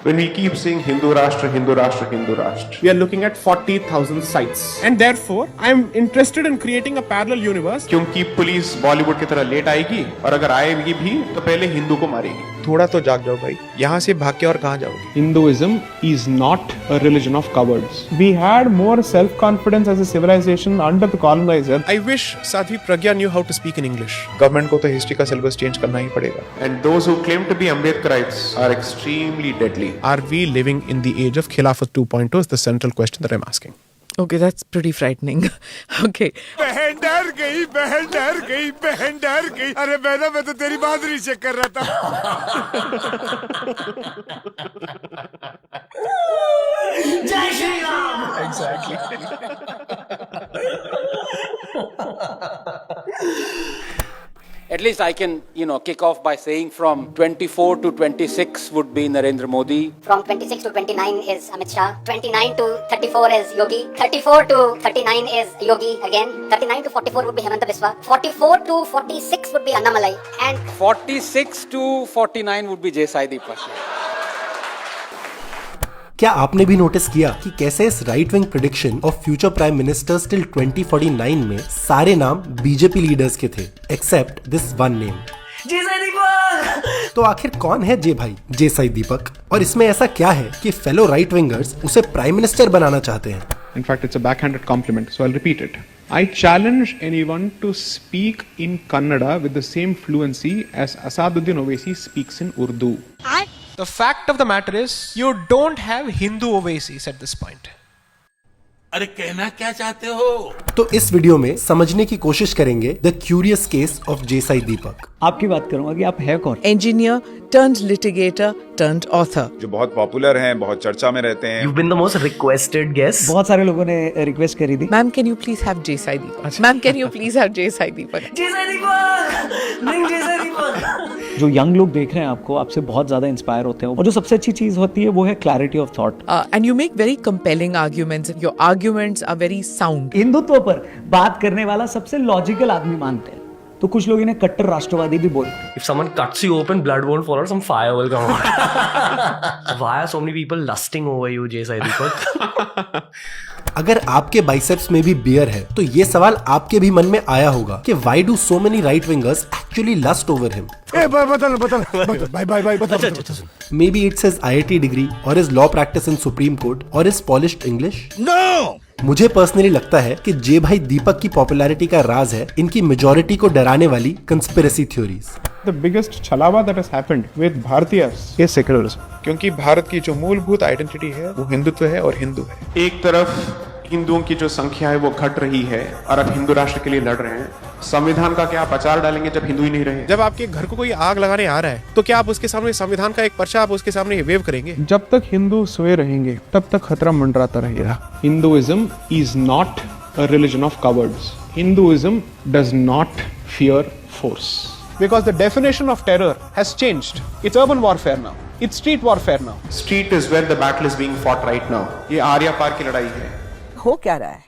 When we keep saying Hindu Rashtra, Hindu Rashtra, Hindu Rashtra, we are looking at 40,000 sites. And therefore, I am interested in creating a parallel universe. क्योंकि police Bollywood की तरह late आएगी और अगर आएगी भी तो पहले हिंदू को मारेगी। थोड़ा तो जाग जाओ भाई, यहाँ से भाग के और कहाँ जाओगे? Hinduism is not a religion of cowards. We had more self-confidence as a civilization under the colonizer. I wish Sadhvi Pragya knew how to speak in English. Government को तो हिस्ट्री का सिलेबस चेंज करना ही पड़ेगा। And those who claim to be Ambedkarites are extremely deadly. Are we living in the age of Khilafat 2.0 is the central question that I'm asking. Okay, that's pretty frightening. Okay. बहन डर गई, बहन डर गई, बहन डर गई। अरे बहना, मैं तो तेरी बहादुरी चेक कर रहा था। जय Shri Ram. Exactly. At least I can, kick off by saying from 24 to 26 would be Narendra Modi. From 26 to 29 is Amit Shah. 29 to 34 is Yogi. 34 to 39 is Yogi again. 39 to 44 would be Hemanta Biswa. 44 to 46 would be Annamalai. And 46 to 49 would be Jesai Deepak. क्या आपने भी notice किया कि कैसे इस right wing prediction of future prime ministers till 2049 में सारे नाम बीजेपी लीडर्स के थे एक्सेप्ट दिस वन नेम, जय दीपक। तो आखिर कौन है जे भाई जेसाई दीपक, और इसमें ऐसा क्या है कि फेलो राइट विंगर्स उसे प्राइम मिनिस्टर बनाना चाहते हैं? In fact, it's a backhanded compliment, so I'll repeat it. I challenge anyone to speak in Kannada with the same fluency as Asaduddin Owaisi speaks in Urdu. The fact of the matter is, you don't have Hindu Ovaisis at this point. अरे कहना क्या चाहते हो? तो इस video में समझने की कोशिश करेंगे द क्यूरियस केस ऑफ जेसाई दीपक। आपकी बात करूंगा कि आप है कौन? Engineer turned litigator turned author. जो बहुत पॉपुलर हैं, बहुत चर्चा में रहते हैं। You've been the most requested guest. बहुत सारे लोगों ने रिक्वेस्ट करी थी। Ma'am, can you please have Jesai Deepak? Ma'am, can you please have Jesai Deepak? जय दीपक। नहीं जय दीपक। जो यंग लोग देख रहे हैं आपको, आपसे बहुत ज्यादा इंस्पायर होते हैं, और जो सबसे अच्छी चीज होती है वो है clarity of thought. And you make very compelling arguments. Your arguments are very sound. Hindutva पर बात करने वाला सबसे लॉजिकल आदमी मानते हैं, तो कुछ लोग इन्हें कट्टर राष्ट्रवादी भी बोलते हैं। If someone cuts you open, blood won't fall out, some fire will come out. Why are so many people lusting over you, Jesai Deepak? अगर आपके बाइसेप्स में भी बियर है तो ये सवाल आपके भी मन में आया होगा कि why do so many right wingers actually lust over him? Maybe it's his IIT degree और his law practice in Supreme Court और हिज पॉलिश्ड इंग्लिश। No! मुझे पर्सनली लगता है कि जे भाई दीपक की पॉपुलैरिटी का राज है इनकी मेजॉरिटी को डराने वाली कंस्पिरेसी थ्योरीज। The biggest छलावा that has happened with Bhartiyas is secularism. क्योंकि भारत की जो मूलभूत आइडेंटिटी है वो हिंदुत्व है और हिंदू है। एक तरफ हिंदुओं की जो संख्या है वो घट रही है और अब हिंदू राष्ट्र के लिए लड़ रहे हैं। संविधान का क्या आप अचार डालेंगे जब हिंदू ही नहीं रहे? जब आपके घर को कोई आग लगाने आ रहा है तो क्या आप उसके सामने संविधान का एक पर्चा आप उसके सामने वेव करेंगे? जब तक हिंदू सोए रहेंगे तब तक खतरा मंडराता रहेगा। Hinduism is not a religion of cowards. Hinduism does not fear force. Because the definition of terror has changed. It's urban warfare now. It's street warfare now. Street is where the battle is being fought right now. ये आर्या पार की लड़ाई है। हो क्या रहा है?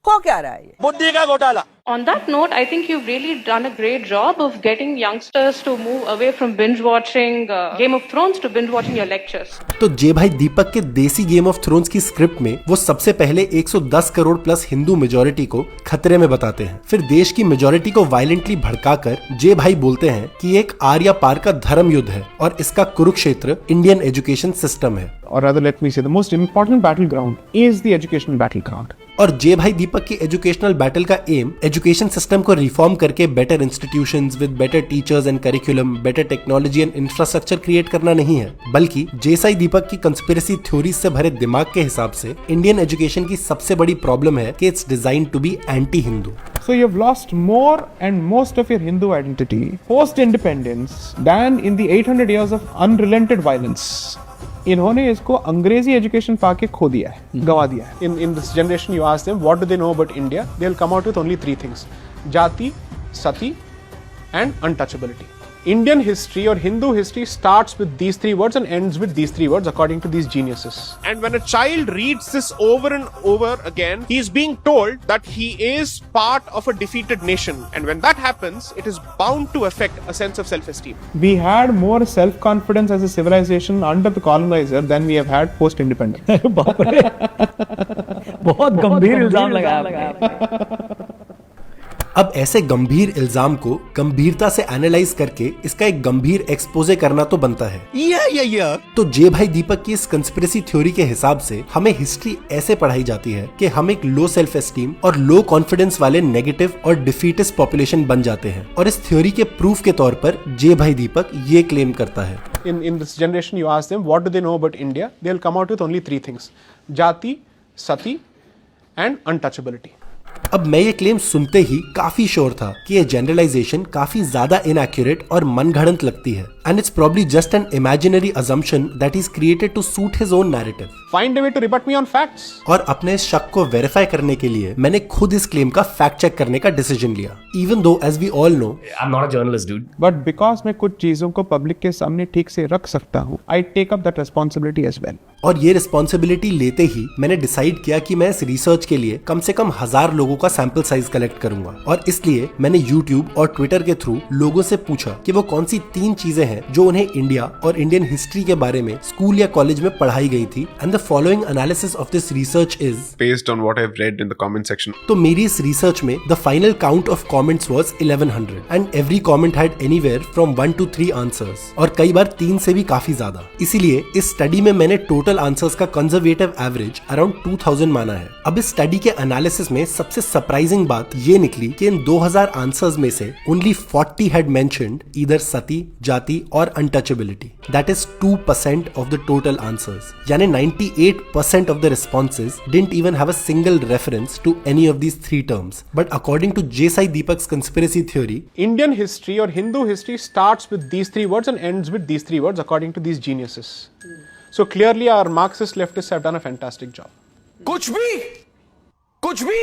हो क्या रहा है ये? बुद्धि का घोटाला। On that note, I think you've really done a great job of getting youngsters to move away from binge watching Game of Thrones to binge watching your lectures. तो जे भाई दीपक के देसी गेम ऑफ थ्रोन्स की script में वो सबसे पहले 110 crore plus Hindu majority को खतरे में बताते हैं, फिर देश की मेजॉरिटी को वायलेंटली भड़काकर जे भाई बोलते हैं कि एक आर्या पार का धर्म युद्ध है और इसका कुरुक्षेत्र इंडियन एजुकेशन सिस्टम है। Or rather, let me say, the most important battleground is the educational battleground. और जे भाई दीपक की एजुकेशनल बैटल का एम एजुकेशन सिस्टम को रिफॉर्म करके better institutions with better teachers and curriculum, better technology and infrastructure create करना नहीं है, बल्कि जेसाई दीपक की कंस्पिरेसी थ्योरीज से भरे दिमाग के हिसाब से इंडियन एजुकेशन की सबसे बड़ी प्रॉब्लम है कि it's design to be anti Hindu. So you've lost more and most of your Hindu identity post-independence than in the 800 years of unrelented violence. इन्होंने इसको अंग्रेजी एजुकेशन पाके खो दिया है, गवा दिया है। In this generation you ask them what do they know about India, they'll come out with only 3 things: जाति, सती and untouchability. Indian history or Hindu history starts with these three words and ends with these three words according to these geniuses. And when a child reads this over and over again, he is being told that he is part of a defeated nation. And when that happens, it is bound to affect a sense of self-esteem. We had more self-confidence as a civilization under the colonizer than we have had post-independence. बाप रे, बहुत गंभीर इल्जाम लगाया। अब ऐसे गंभीर इल्जाम को गंभीरता से एनालाइज करके इसका एक गंभीर एक्सपोजे करना तो बनता है। तो जे भाई दीपक की इस कंस्पिरेसी थ्योरी के हिसाब से हमें हिस्ट्री ऐसे पढ़ाई जाती है कि हम एक लो सेल्फ एस्टीम और लो कॉन्फिडेंस वाले नेगेटिव और डिफीटिस्ट पॉपुलेशन बन जाते हैं। और इस थ्योरी के प्रूफ के तौर पर जे भाई दीपक ये क्लेम करता है। In this generation, you ask them, what do they know about India? They'll come out with only three things: Jati, Sati, and untouchability. अब मैं ये क्लेम सुनते ही काफी श्योर था कि ये जनरलाइजेशन काफी ज्यादा इनएक्यूरेट और मनगढ़ंत लगती है, and it's probably just an imaginary assumption that is created to suit his own narrative. Find a way to rebut me on facts. और अपने इस शक को वेरीफाई करने के लिए मैंने खुद इस क्लेम का फैक्ट चेक करने का डिसीजन लिया। Even though as we all know, I'm not a journalist, dude. But because मैं कुछ चीजों को पब्लिक के सामने ठीक से रख सकता हूँ, I take up that responsibility as well. और ये रिस्पॉन्सिबिलिटी लेते ही मैंने डिसाइड किया कि मैं इस रिसर्च के लिए कम से कम 1000 लोगों का सैंपल साइज कलेक्ट करूंगा। और इसलिए मैंने YouTube और ट्विटर के थ्रू लोगों से पूछा कि वो कौन सी 3 चीजें हैं जो उन्हें इंडिया और इंडियन हिस्ट्री के बारे में स्कूल या कॉलेज में पढ़ाई गई थी। And the following analysis of this research is based on what I've read in the comment section. तो मेरी इस रिसर्च में the final count of comments was 1100 and every comment had anywhere from 1 to 3 answers, और कई बार 3 से भी काफी ज्यादा। इसीलिए इस स्टडी में मैंने टोटल आंसर्स का कंजर्वेटिव एवरेज अराउंड 2000 माना है। अब इस स्टडी के एनालिसिस में सबसे सरप्राइजिंग बात ये निकली कि इन 2000 आंसर्स में से ओनली 40 हैड मेंशन्ड ईदर सती, जाति और untouchability. That is 2% of the total answers, यानी 98% of the responses didn't even have a single reference to any of these 3 terms. But according to J. Sai Deepak's conspiracy theory, Indian history or Hindu history starts with these 3 words and ends with these 3 words according to these geniuses. So clearly our Marxist leftists have done a fantastic job. कुछ भी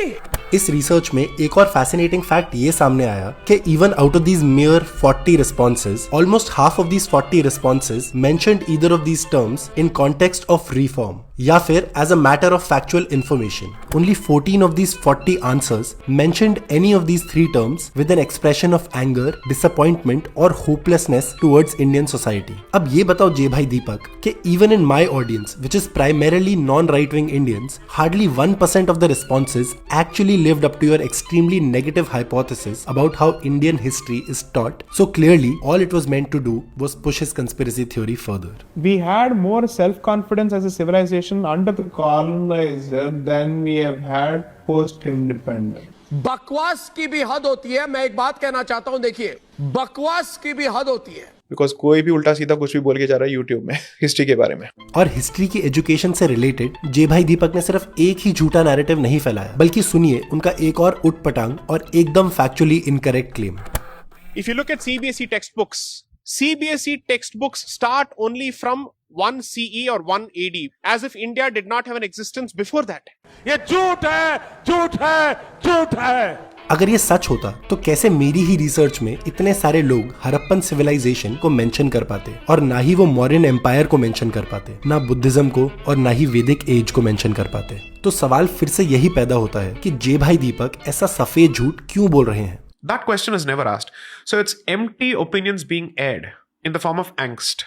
इस research में एक और fascinating fact ये सामने आया कि even out of these mere 40 responses, almost half of these 40 responses mentioned either of these terms in context of reform या फिर as a matter of factual information. Only 14 of these 40 answers mentioned any of these 3 terms with an expression of anger, disappointment or hopelessness towards Indian society. अब ये बताओ जे भाई दीपक कि even in my audience, which is primarily non-right-wing Indians, hardly 1% of the responses actually lived up to your extremely negative hypothesis about how Indian history is taught. So clearly, all it was meant to do was push his conspiracy theory further. We had more self-confidence as a civilization under the colonizer than we have had post-independence. बकवास की भी हद होती है। मैं एक बात कहना चाहता हूं, देखिए, बकवास की भी हद होती है। बिकॉज कोई भी उल्टा सीधा कुछ भी बोल के जा रहा है यूट्यूब में हिस्ट्री के बारे में। और हिस्ट्री की एजुकेशन से रिलेटेड जे भाई दीपक ने सिर्फ एक ही झूठा नैरेटिव नहीं फैलाया, बल्कि सुनिए उनका एक और उटपटांग और एकदम factually incorrect claim. If you look at CBSE textbooks, CBSE textbooks start only from 1 CE or 1 AD, as if India did not have an existence before that. ये झूठ है। अगर ये सच होता तो कैसे मेरी ही रिसर्च में इतने सारे लोग हड़प्पन सिविलाइजेशन को मेंशन कर पाते, और ना ही वो मौर्यन एम्पायर को मेंशन कर पाते, ना बुद्धिज्म को और ना ही वैदिक एज को मेंशन कर पाते। तो सवाल फिर से यही पैदा होता है कि जे भाई दीपक ऐसा सफेद झूठ क्यों बोल रहे हैं? That question is never asked. So it's empty opinions being aired in the form of angst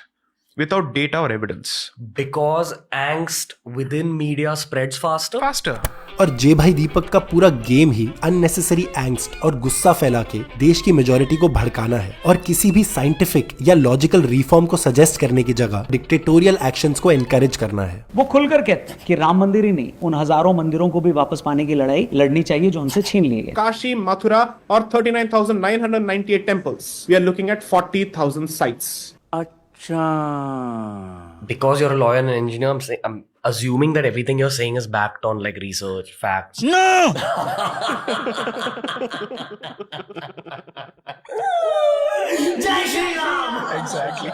without data or evidence. Because angst within media spreads faster. और जे भाई दीपक का पूरा गेम ही अननेसेसरी एंगस्ट और गुस्सा फैला के देश की मेजॉरिटी को भड़काना है, और किसी भी साइंटिफिक या लॉजिकल रिफॉर्म को सजेस्ट करने की जगह डिक्टेटोरियल एक्शंस को एनकरेज करना है। वो खुलकर कहते हैं कि राम मंदिर ही नहीं, उन हजारों मंदिरों को भी वापस पाने की लड़ाई लड़नी चाहिए जो उनसे छीन लिए गए। काशी, मथुरा और 39,998 temples. We are looking at 40,000 sites. Because you're a lawyer and an engineer, I'm assuming that everything you're saying is backed on like research, facts. No! Jai Shri Ram! Exactly.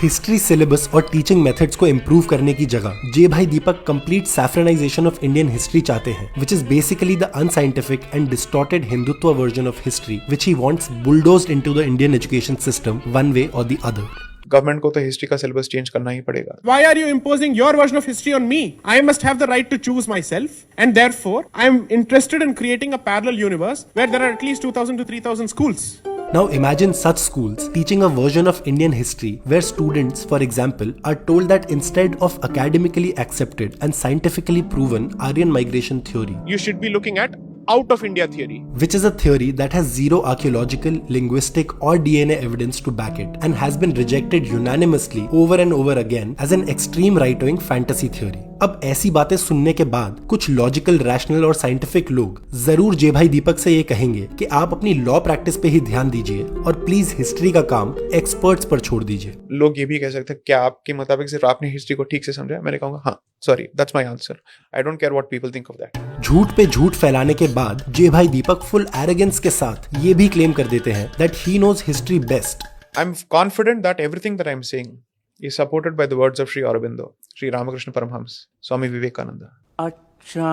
History syllabus और teaching methods को improve करने की जगह J Sai Deepak complete saffronization of Indian history चाहते हैं, which is basically the unscientific and distorted Hindutva version of history which he wants bulldozed into the Indian education system one way और the other. Government को तो history का syllabus change करना ही पड़ेगा। Why are you imposing your version of history on me? I must have the right to choose myself, and therefore I am interested in creating a parallel universe where there are at least 2,000 to 3,000 schools. Now imagine such schools teaching a version of Indian history where students, for example, are told that instead of academically accepted and scientifically proven Aryan migration theory, You should be looking at out of India theory. which is a theory that has zero archaeological, linguistic or DNA evidence to back it and has been rejected unanimously over and over again as an extreme right-wing fantasy theory. अब ऐसी बातें सुनने के बाद कुछ logical, rational और scientific लोग जरूर जे भाई दीपक से ये कहेंगे कि आप अपनी लॉ प्रैक्टिस पे ही ध्यान दीजिए और प्लीज हिस्ट्री का काम एक्सपर्ट्स पर छोड़ दीजिए। लोग ये भी कह सकते हैं क्या आपके मुताबिक सिर्फ आपने हिस्ट्री को ठीक से समझा? मैंने कहूंगा हाँ, sorry, that's my answer. I don't care what people think of that. झूठ पे झूठ फैलाने के बाद जे भाई दीपक फुल एरोगेंस के साथ ये भी क्लेम कर देते हैं that he knows history best. I am confident that everything that I am saying is supported by the words of Sri Aurobindo, Sri Ramakrishna Paramhams, Swami Vivekananda. अच्छा,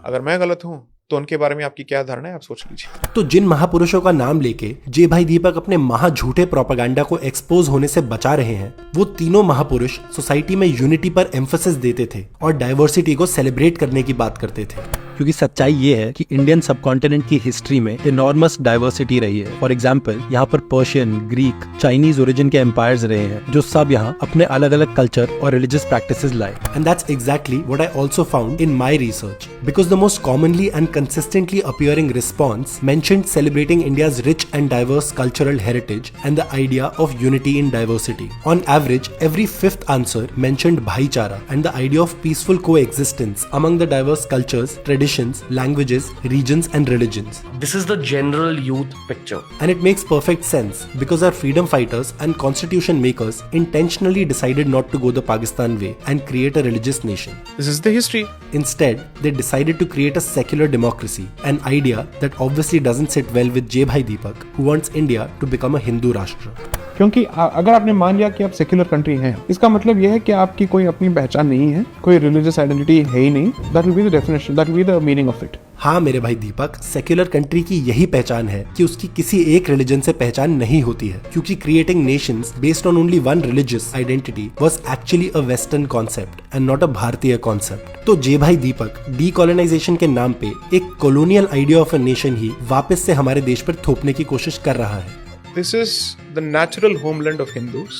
अगर मैं गलत हूं तो उनके बारे में आपकी क्या धारणा है, आप सोच लीजिए। तो जिन महापुरुषों का नाम लेके जे भाई दीपक अपने महा झूठे प्रोपेगेंडा को एक्सपोज होने से बचा रहे हैं, वो तीनों महापुरुष सोसाइटी में यूनिटी पर एम्फेसिस देते थे और डाइवर्सिटी को सेलिब्रेट करने की बात करते थे। क्योंकि सच्चाई ये है कि इंडियन सबकॉन्टिनेंट की हिस्ट्री में इनॉर्मस डाइवर्सिटी रही है। फॉर एग्जाम्पल, यहाँ पर पर्शियन, ग्रीक, चाइनीज ओरिजिन के एम्पायर्स रहे हैं जो सब यहाँ अपने अलग अलग कल्चर और रिलीजियस प्रैक्टिसेस लाए। And that's exactly what I also found in my research, because the most commonly and consistently appearing response mentioned celebrating India's rich and diverse cultural heritage and the idea of unity in diversity. On average, every fifth answer mentioned bhaichara and the idea of peaceful coexistence among the diverse cultures, traditions, languages, regions and religions. This is the general youth picture. And it makes perfect sense because our freedom fighters and constitution makers intentionally decided not to go the Pakistan way and create a religious nation. This is the history. Instead, they decided to create a secular democracy, an idea that obviously doesn't sit well with J. Bhai Deepak, who wants India to become a Hindu Rashtra. क्योंकि अगर आपने मान लिया कि आप secular country हैं, इसका मतलब यह है कि आपकी कोई अपनी पहचान नहीं है, कोई रिलीजियस आइडेंटिटी है ही नहीं। That will be the definition, that will be the meaning of it. हाँ मेरे भाई दीपक, सेक्युलर कंट्री की यही पहचान है कि उसकी किसी एक रिलीजन से पहचान नहीं होती है, क्योंकि creating Nations based on only one religious identity was actually a western concept and not a भारतीय कॉन्सेप्ट। तो जे भाई दीपक डीकोलोनाइजेशन के नाम पे एक colonial idea of a nation ही वापस से हमारे देश पर थोपने की कोशिश कर रहा है। This is the natural homeland of Hindus.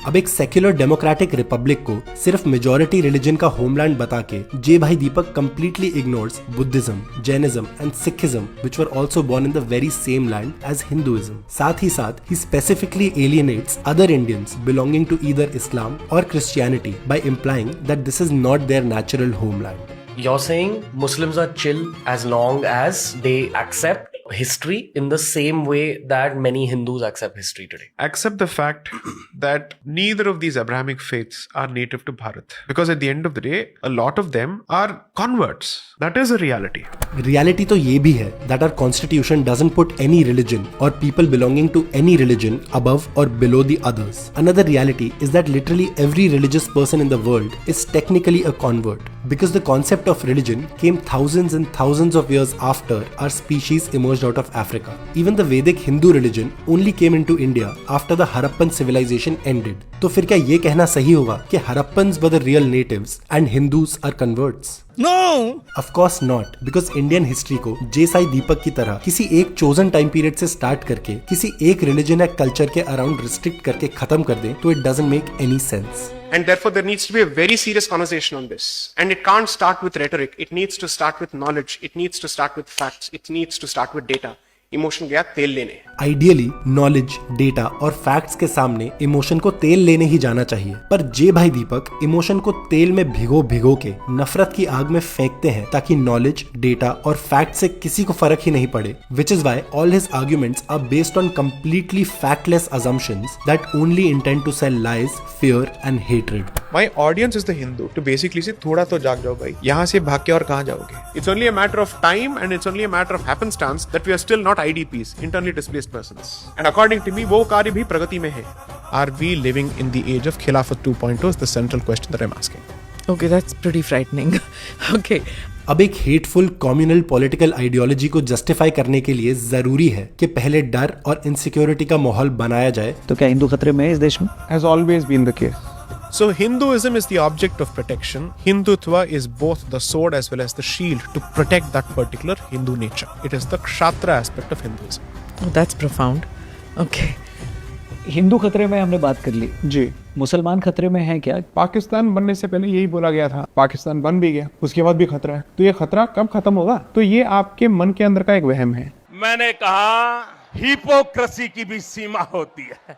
अब एक सेक्युलर डेमोक्रेटिक रिपब्लिक को सिर्फ मेजॉरिटी रिलीजन का होमलैंड बता के J Sai Deepak completely ignores Buddhism, Jainism and Sikhism which were also born in the very same land as Hinduism. साथ ही साथ ही specifically alienates other Indians belonging to either Islam और Christianity by implying that this is not their natural homeland. You're saying Muslims are chill as long as they accept history in the same way that many Hindus accept history today. Accept the fact that neither of these Abrahamic faiths are native to Bharat. Because at the end of the day, a lot of them are converts. That is a reality. Reality तो ये भी है that our constitution doesn't put any religion or people belonging to any religion above or below the others. Another reality is that literally every religious person in the world is technically a convert, because the concept of religion came thousands and thousands of years after our species emerged out of Africa. Even the Vedic Hindu religion only came into India after the Harappan civilization ended. तो फिर क्या ये कहना सही होगा कि Harappans were the real natives and Hindus are converts? No! Of course not, because Indian history को जे साई दीपक की तरह किसी एक chosen time period से start करके किसी एक religion या culture के around restrict करके खत्म कर दें तो it doesn't make any sense. And therefore, there needs to be a very serious conversation on this. And it can't start with rhetoric. It needs to start with knowledge. It needs to start with facts. It needs to start with data. Emotion गया तेल लेने। Ideally knowledge, data और facts के सामने emotion को तेल लेने ही जाना चाहिए, पर जे भाई दीपक इमोशन को तेल में भिगो भिगो के नफरत की आग में फेंकते हैं ताकि नॉलेज, डेटा और फैक्ट से किसी को फर्क ही नहीं पड़े। Which is why all his arguments are based on completely factless assumptions that only intend to sell lies, fear and hatred. My audience is the Hindu to basically say थोड़ा तो जाग जाओ भाई, यहाँ से भाग के और कहाँ जाओगे? It's only a matter of time and it's only a matter of happenstance that we are still not IDPs, internally displaced persons. And according to me, वो कार्य भी प्रगति में है। are we living in the age of Khilafat 2.0 is the central question that I'm asking. Okay, that's pretty frightening. Okay. अब एक hateful communal political ideology को justify करने के लिए जरूरी है कि पहले डर और इनसिक्योरिटी का माहौल बनाया जाए। तो क्या हिंदू खतरे में है इस देश में? Has always been the case. So Hinduism is the object of protection. Hindutva is both the sword as well as the shield to protect that particular Hindu nature. It is the Kshatriya aspect of Hinduism. Oh, that's profound. Okay. Hindu खतरे में हमने बात कर ली जी। मुसलमान खतरे में है क्या? पाकिस्तान बनने से पहले यही बोला गया था, पाकिस्तान बन भी गया, उसके बाद भी खतरा है। तो ये खतरा कब खत्म होगा? तो ये आपके मन के अंदर का एक वहम है। मैंने कहा हिपोक्रेसी की भी सीमा होती है।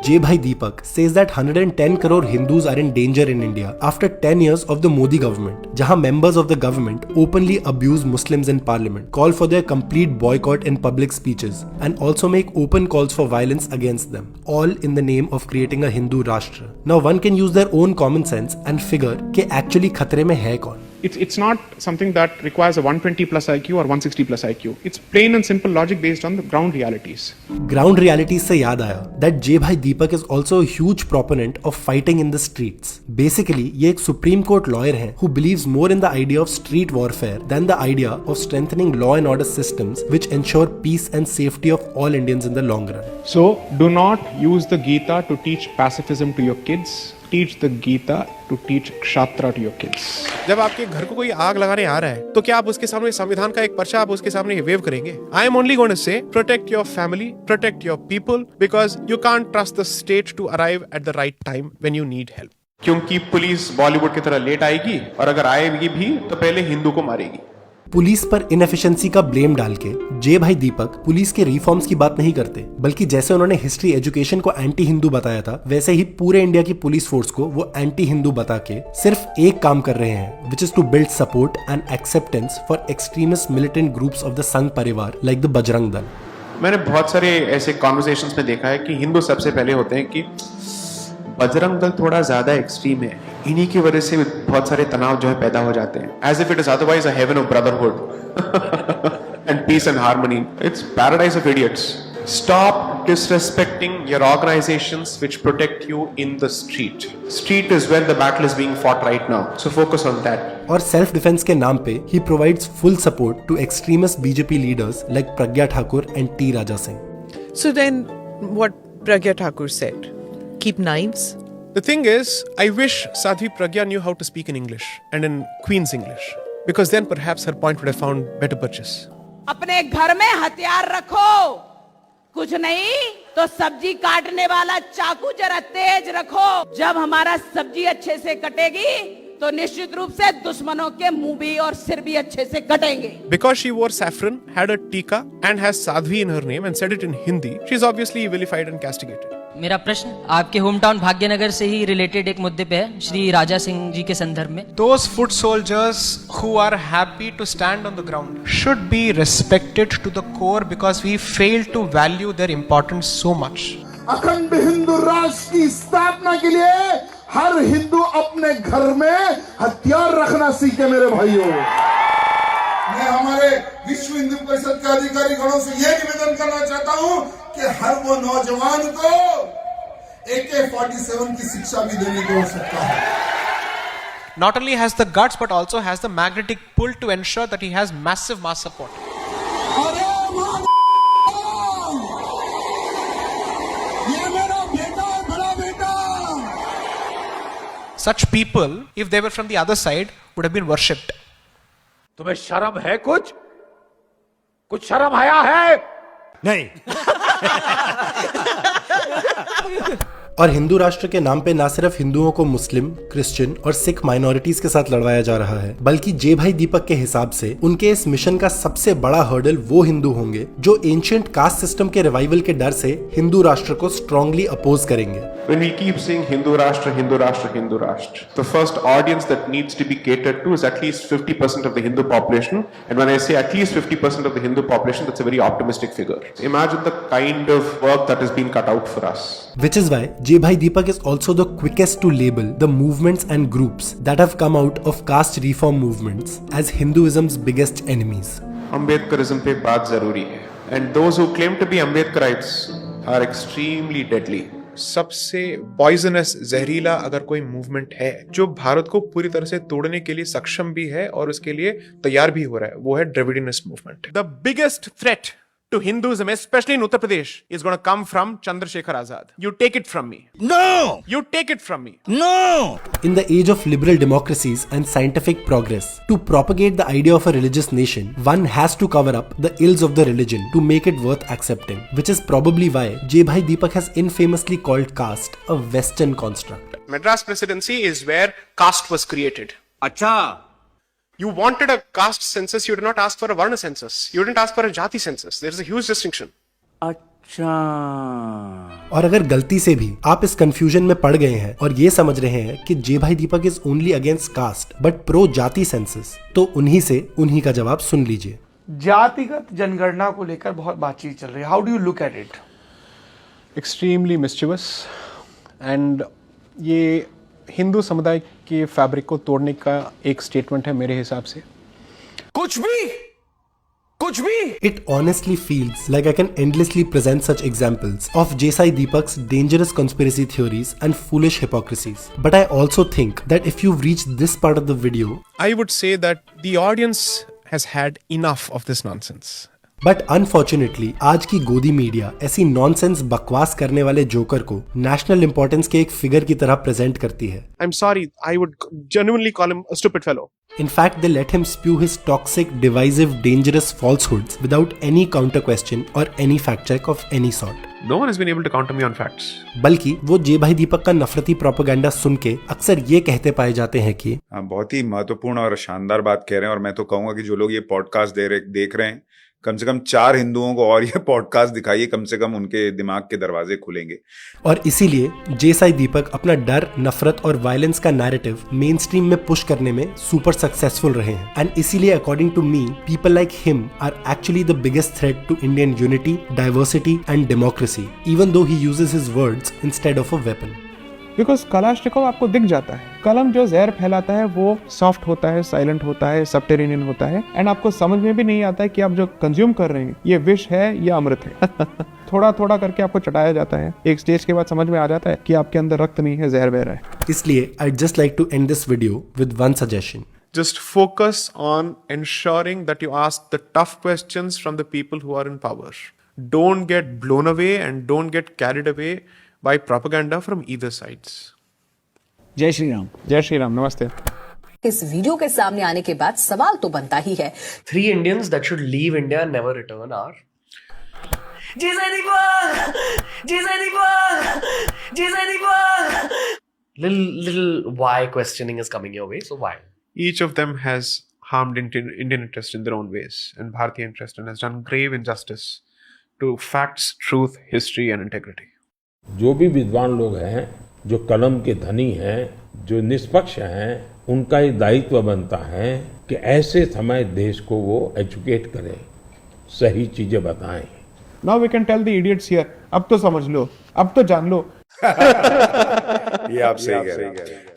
J. Bhai Deepak says that 110 crore Hindus are in danger in India after 10 years of the Modi government, jahan members of the government openly abuse Muslims in parliament, call for their complete boycott in public speeches, and also make open calls for violence against them, all in the name of creating a Hindu Rashtra. Now one can use their own common sense and figure कि actually खतरे में है कौन? It's not something that requires a 120 plus IQ or 160 plus IQ. It's plain and simple logic based on the ground realities. Ground realities से याद आया that J. Bhai Deepak is also a huge proponent of fighting in the streets. Basically, ये एक Supreme Court lawyer हैं who believes more in the idea of street warfare than the idea of strengthening law and order systems which ensure peace and safety of all Indians in the long run. So do not use the Gita to teach pacifism to your kids. Teach the Gita to teach Kshatra to your kids. जब आपके घर को कोई आग लगाने आ रहा है तो क्या आप उसके सामने संविधान का एक पर्चा आप उसके सामने वेव करेंगे? I am only going to say protect your family, protect your people because you can't trust the state to arrive at the right time when you need help. क्योंकि पुलिस बॉलीवुड की तरह लेट आएगी और अगर आएगी भी तो पहले हिंदू को मारेगी। पुलिस पर इनएफिशिएंसी का ब्लेम डाल के जे भाई दीपक पुलिस के रिफॉर्म्स की बात नहीं करते, बल्कि जैसे उन्होंने हिस्ट्री एजुकेशन को एंटी हिंदू बताया था वैसे ही पूरे इंडिया की पुलिस फोर्स को वो एंटी हिंदू बता के सिर्फ एक काम कर रहे हैं, which is to build support and acceptance for extremist militant groups of the Sangh Parivar like the Bajrang Dal. मैंने बहुत सारे ऐसे कॉन्वर्सेशंस में देखा है कि हिंदू सबसे पहले होते हैं कि बजरंग दल थोड़ा ज्यादा एक्सट्रीम है, इन्हीं की वजह से बहुत सारे तनाव जो है पैदा हो जाते हैं, as if it is otherwise a heaven of brotherhood and peace and harmony. It's paradise of idiots. Stop disrespecting your organizations which protect you in the street. Street is where the battle is being fought right now. So focus on that. और self defence के नाम पे he provides full support to extremist BJP leaders like Pragya Thakur and T. Raja Singh. So then, what Pragya Thakur said? Keep knives? The thing is, I wish Sadhvi Pragya knew how to speak in English and in Queen's English, because then perhaps her point would have found better purchase. अपने घर में हथियार रखो, कुछ नहीं तो सब्जी काटने वाला चाकू जरा तेज रखो। जब हमारा सब्जी अच्छे से कटेगी तो निश्चित रूप से दुश्मनों के मुंह भी और सिर भी अच्छे से कटेंगे। Because she wore saffron, had a tika and has Sadhvi in her name and said it in Hindi, she is obviously vilified and castigated. मेरा प्रश्न आपके होम टाउन भाग्यनगर से ही रिलेटेड एक मुद्दे पे है, श्री राजा सिंह जी के संदर्भ में। Those foot soldiers who are happy to stand on the ground should be respected to the core because we fail to value their importance so much. अखंड हिंदू राष्ट्र की स्थापना के लिए हर हिंदू अपने घर में हथियार रखना सीखे मेरे भाइयों। मैं हमारे विश्व हिंदू परिषद के अधिकारी गणों से यह निवेदन करना चाहता हूं कि हर वो नौजवान को AK-47 की शिक्षा भी देने की आवश्यकता है। Not only has the guts but also has the magnetic pull to ensure that he has massive mass support. ये मेरा बेटा है, बड़ा बेटा। Such people, if they were from the other side, would have been worshipped. तुम्हें शर्म है? कुछ शर्म आया है? नहीं। और हिंदू राष्ट्र के नाम पे ना सिर्फ हिंदुओं को मुस्लिम, क्रिश्चियन और सिख माइनॉरिटीज के साथ लड़वाया जा रहा है, बल्कि जे भाई दीपक के हिसाब से उनके इस मिशन का सबसे बड़ा हर्डल वो हिंदू होंगे जो एंशिएंट कास्ट सिस्टम के रिवाइवल के डर से हिंदू राष्ट्र को स्ट्रांगली अपोज करेंगे। When we keep saying Hindu Rashtra, Hindu Rashtra, Hindu Rashtra, the first audience that needs to be catered to is at least 50% of the Hindu population. And when I say at least 50% of the Hindu population, that's a very optimistic figure. Imagine the kind of work that has been cut out for us. Which is why J. Bhai Deepak is also the quickest to label the movements and groups that have come out of caste reform movements as Hinduism's biggest enemies. Ambedkarism पे बात जरूरी है, and those who claim to be Ambedkarites are extremely deadly. सबसे poisonous जहरीला अगर कोई movement है जो भारत को पूरी तरह से तोड़ने के लिए सक्षम भी है और उसके लिए तैयार भी हो रहा है, वो है Dravidianist movement. The biggest threat to Hinduism, especially in Uttar Pradesh, is going to come from Chandrasekhar Azad. You take it from me. No! You take it from me. No! In the age of liberal democracies and scientific progress, to propagate the idea of a religious nation, one has to cover up the ills of the religion to make it worth accepting, which is probably why J. Bhai Deepak has infamously called caste a Western construct. Madras presidency is where caste was created. अच्छा. You wanted a caste census, you did not ask for a Varna census. You didn't ask for a Jati census. There is a huge distinction. अच्छा. और अगर गलती से भी आप इस confusion में पड़ गए हैं और ये समझ रहे हैं कि J Sai Deepak is only against caste but pro जाति सेंसस, तो उन्हीं से उन्हीं का जवाब सुन लीजिए. जातिगत जनगणना को लेकर बहुत बातचीत चल रही है. How do you look at it? Extremely mischievous, and ये हिंदू समुदाय के फैब्रिक को तोड़ने का एक स्टेटमेंट है मेरे हिसाब से. कुछ भी. It honestly feels like I can endlessly present such examples of Jesai Deepak's dangerous conspiracy theories and foolish hypocrisies. But I also think that if you've reached this part of the video, I would say that the audience has had enough of this nonsense. But unfortunately आज की गोदी media ऐसी nonsense बकवास करने वाले joker को national importance के एक फिगर की तरह प्रेजेंट करती है. I'm sorry, I would genuinely call him a stupid fellow. In fact, they let him spew his toxic, divisive, dangerous falsehoods without any counter question or any fact check of any sort. No one has been able to counter me on facts. बल्कि वो जे भाई दीपक का नफरती propaganda सुन के अक्सर ये कहते पाए जाते हैं कि बहुत ही महत्वपूर्ण और शानदार बात कह रहे हैं, और मैं तो कहूंगा कि जो लोग ये पॉडकास्ट देख रहे हैं, कम से कम 4 हिंदुओं को और ये पॉडकास्ट दिखाइए, कम से कम उनके दिमाग के दरवाजे खुलेंगे. और इसीलिए जेसाई दीपक अपना डर, नफरत और वायलेंस का नैरेटिव मेन स्ट्रीम में पुश करने में सुपर सक्सेसफुल रहे हैं. एंड इसीलिए according to me, people like him are actually the biggest threat to Indian unity, diversity and democracy, even though he uses his words instead of a weapon. Because Kalashnikov आपको दिख जाता है, कलम जो जहर फैलाता है वो सॉफ्ट होता है, साइलेंट होता है, सबटेरेनियन होता है, एंड आपको समझ में भी नहीं आता है कि आप जो कंज्यूम कर रहे हैं ये विष है या अमृत है. थोड़ा थोड़ा करके आपको चटाया जाता है, एक स्टेज के बाद समझ में आ जाता है कि आपके अंदर रक्त नहीं है, जहर बह रहा है. इसलिए I just like to end this video with one suggestion. Just focus on ensuring that you ask the tough questions from the people who are in power. Don't get blown away and don't get carried away by propaganda from either sides. जय श्री राम. जय श्री राम. नमस्ते. इस video के सामने आने के बाद सवाल तो बनता ही है. 3 Indians that should leave India and never return are Jesai Deepak, Jesai Deepak, Jesai Deepak. Little why questioning is coming your way. So why? Each of them has harmed Indian interest in their own ways, and Bharatiya interest, and has done grave injustice to facts, truth, history, and integrity. जो भी विद्वान लोग हैं, जो कलम के धनी हैं, जो निष्पक्ष हैं, उनका ये दायित्व बनता है कि ऐसे समय देश को वो एजुकेट करें, सही चीजें बताएं. Now we can tell the idiots here, अब तो समझ लो, अब तो जान लो. ये आप सही कह रहे हैं.